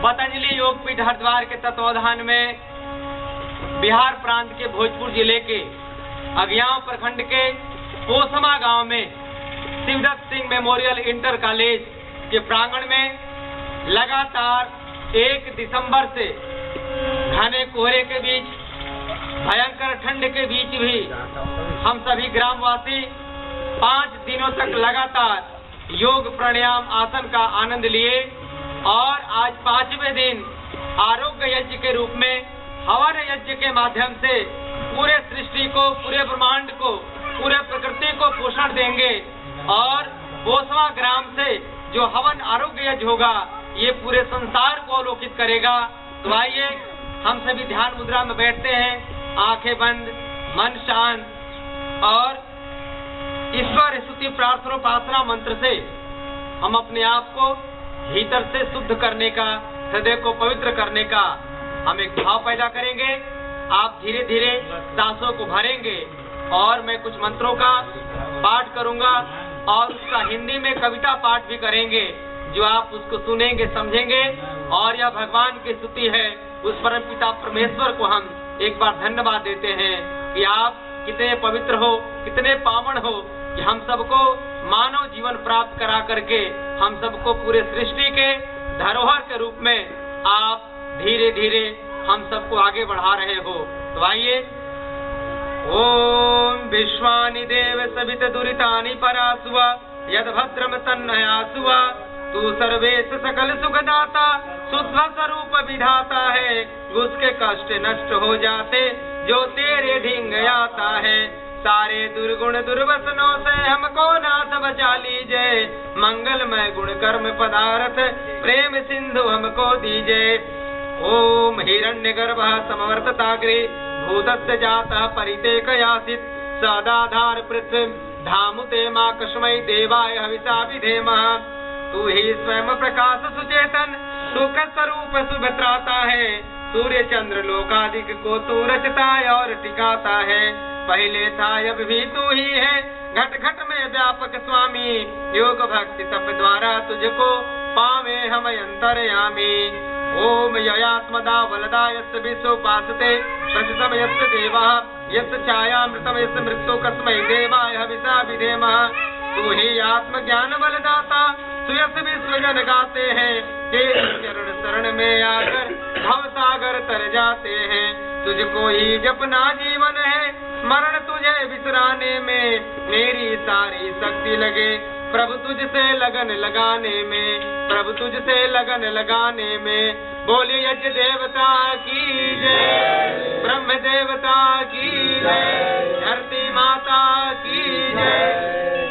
पतंजलि योगपीठ हरिद्वार के तत्वाधान में बिहार प्रांत के भोजपुर जिले के अगियाव प्रखंड के पोसमा गांव में Shivdutt Singh memorial inter college के प्रांगण में लगातार 1 दिसंबर से घने कोहरे के बीच, भयंकर ठंड के बीच भी हम सभी ग्रामवासी 5 दिनों तक लगातार योग प्राणायाम आसन का आनंद लिए और आज 5वें दिन आरोग्य यज्ञ के रूप में हवन यज्ञ के माध्यम से पूरे सृष्टि को, पूरे ब्रह्मांड को, पूरे प्रकृति को पोषण देंगे और पोसवा ग्राम से जो हवन आरोग्य यज्ञ होगा ये पूरे संसार को अवलोकित करेगा। तो आइए हम सभी ध्यान मुद्रा में बैठते हैं, आंखें बंद, मन शांत और ईश्वर स्तुति प्रार्थना उपासना मंत्र से हम अपने आप को भीतर से शुद्ध करने का, हृदय को पवित्र करने का हम एक भाव पैदा करेंगे। आप धीरे धीरे सांसों को भरेंगे और मैं कुछ मंत्रों का पाठ करूंगा और उसका हिंदी में कविता पाठ भी करेंगे, जो आप उसको सुनेंगे, समझेंगे और यह भगवान की स्तुति है। उस परम पिता परमेश्वर को हम एक बार धन्यवाद देते हैं कि आप कितने पवित्र हो, कितने पावन हो कि हम सबको मानव जीवन प्राप्त करा करके हम सबको पूरे सृष्टि के धरोहर के रूप में आप धीरे धीरे हम सबको आगे बढ़ा रहे हो। तो आइए, ओम विश्वानि देव सवित दुरितानि परासुवा यद भद्रम तन्नयासुवा तू सर्वेश सकल सुखदाता शुद्ध स्वरूप विधाता है। उसके कष्ट नष्ट हो जाते जो तेरे ढींग आता है। सारे दुर्गुण दुर्वसनों से हमको नाथ बचा लीजिए। मंगलमय गुण कर्म पदार्थ प्रेम सिंधु हमको दीजिए। ओम हिरण्यगर्भः समवर्तताग्रे भूतस्य जातः परितेकयासित सदाधार पृथ्वी धामुते मा कस्मै देवाय हविषा विधेमः। तू ही स्वयं प्रकाश सुचेतन सुख स्वरूप शुभ त्राता है। सूर्य चंद्र लोकादिक को तू रचता और टिकाता है। पहले था अब भी तू ही है, घट घट में व्यापक स्वामी। योग भक्ति तप द्वारा तुझको पावे हम अंतर्यामी। ओम ययात्मदा वलदा यस्य विश्वोपासते प्रथितम यस्य देवः यस्य छायामृतम यस्य मृत्यु कस्मै देवाय हविषा विधेमः। तू ही आत्मज्ञान बलदाता सुयस विश्व जन गाते हैं। तेरे चरण शरण में आकर भव सागर तर जाते हैं। तुझको ही जपना जीवन है, स्मरण तुझे विसराने में मेरी सारी शक्ति लगे। प्रभु तुझसे लगन लगाने में, प्रभु तुझसे लगन लगाने में। बोले यज्ञ देवता की जय, ब्रह्म देवता की जय, धरती माता की जय।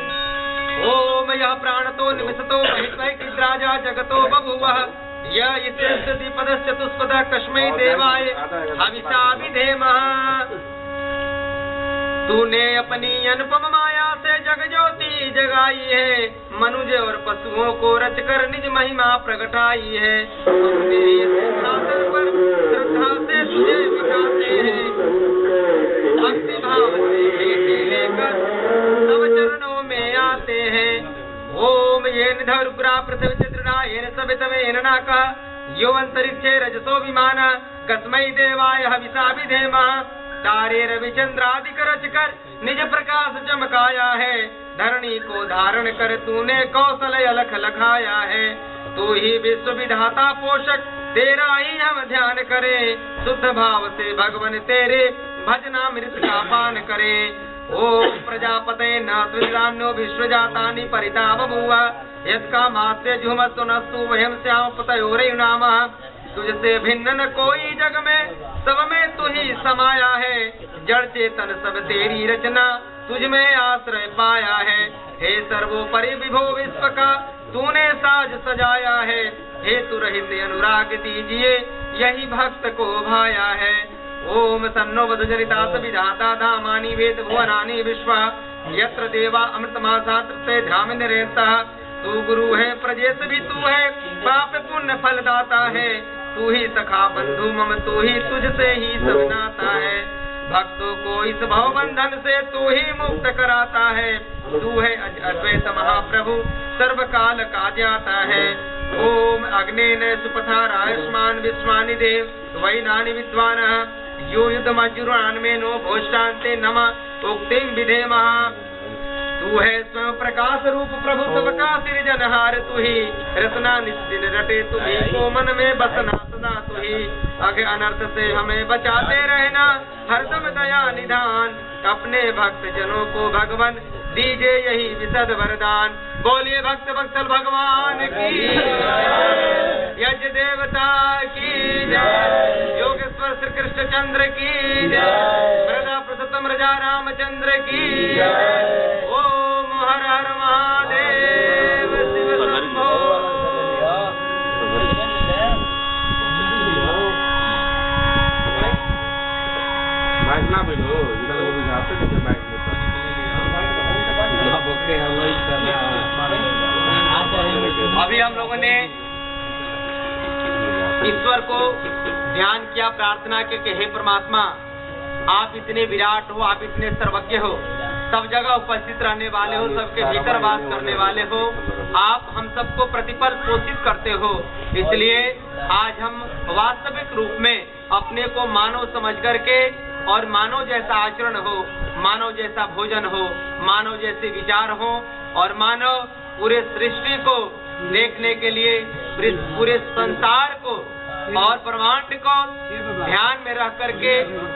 ओम यह प्राणतो निमिषतो महित्वैकिद्राजा जगतो बभुवः यः इत्यस्य पदश्चतुष्पदः कस्मै देवाय हविषा विधेमः। तूने अपनी अनुपम माया से जग ज्योति जगाई है। मनुष्य और पशुओं को रचकर निज महिमा प्रगटाई है। शासन पर श्रद्धा से तुझे बिठाते हैं। भक्ति भाव से भेंट लेकर सब चरणों में आते हैं। ओम येन धरुग्रा पृथ्वी चित्रणा येन सवितमेन नाकः यो अंतरिक्षे रजसो विमानः कस्मै देवाय हविषा विधेमः। तारे रविचंद्रादिक रचकर निज प्रकाश चमकाया है। धरणी को धारण कर तूने कौशल अलख लखाया है। तू ही विश्व विधाता पोषक, तेरा ही हम ध्यान करें। शुद्ध भाव से भगवन तेरे भजनामृत का पान करें। ओम प्रजापते न त्रिदान्यो विश्वजातानि परिता बभूव यत्कामास्य जुहमस्तु नस्तु वयं स्याम पतयोरेयुनामः। तुझसे भिन्न न कोई जग में, सब में तू ही समाया है। जड़ चेतन सब तेरी रचना, तुझ में आश्रय पाया है। हे सर्वोपरि विभो विश्व का तूने साज सजाया है। हे तू रहित अनुराग दीजिए, यही भक्त को भाया है। ओम सन्नो वधुजनिता विधाता धामानि वेद भुवनानि विश्वा यत्र देवा अमृतमासा तृप्ते ध्यान निरंतः। तू गुरु है प्रजेश भी तू है, पाप पुण्य फलदाता है। तू ही सखा बंधु मम, तू ही तुझसे ही सब नाता है। भक्तों को इस भव बंधन से तू ही मुक्त कराता है। तू है अद्वैत महाप्रभु, सर्वकाल का ज्ञाता है। ओम अग्नेन सुपथारायुष्मान विश्वानि देव वैनानि विद्वानः यो युद्धमजुरान्मेनो भोष्टान्ते नमः उक्तिं विधेमः। तू है स्वयं प्रकाश रूप प्रभु सबका सिरजनहार, तू ही रचना निश्चित रटे, तू ही को मन में बसना सदा, तू ही अग अनर्थ से हमें बचाते रहना, हरदम दया निधान। अपने भक्त जनों को भगवान दीजिए यही विशद वरदान। बोलिए भक्त वत्सल भगवान की, यज्ञ देवता की जय, योगेश्वर श्री कृष्ण चंद्र की जय, मृदा पुरुषोत्तम राजा रामचंद्र की जय। ओम हर हर महादेव शिव शंभो। अभी हम लोगों ने ईश्वर को ध्यान किया, प्रार्थना की कि हे परमात्मा, आप इतने विराट हो, आप इतने सर्वज्ञ हो, सब जगह उपस्थित रहने वाले हो, सबके भीतर वास करने वाले हो, आप हम सबको प्रतिपल पोषित करते हो। इसलिए आज हम वास्तविक रूप में अपने को मानव समझ करके और मानव जैसा आचरण हो, मानव जैसा भोजन हो, मानव जैसे विचार हो और मानव पूरे सृष्टि को देखने के लिए पूरे संसार को और ब्रह्मांड को ध्यान में रख करके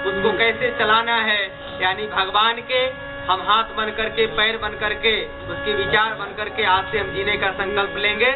उसको कैसे चलाना है, यानी भगवान के हम हाथ बन करके, पैर बन करके, उसके विचार बन करके आज से हम जीने का संकल्प लेंगे।